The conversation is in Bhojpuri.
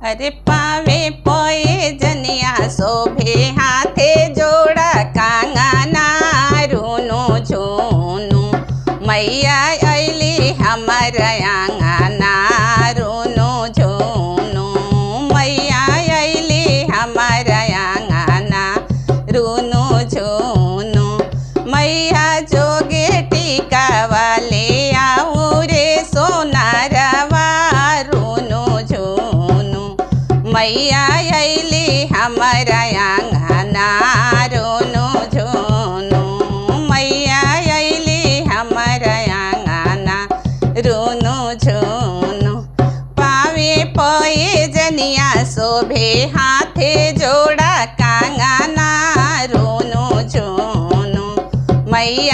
अरे पावे पोए जनिया शोभे हाथे जोड़ा कांगना रूनु झूनु मैया अली हमर आंगना रूनु झूनु मैया अली हमर आंगना रूनु झूनु मैया जोगे टीका वाले आऊ रे सोनारवा रूनु झूनु मैया अली हमर आंगना रूनु झूनु मैया अली हमर आंगना रूनु झूनु पावे पोए जनिया शोभे हाथे जोड़ा कांगना रूनु झूनु मैया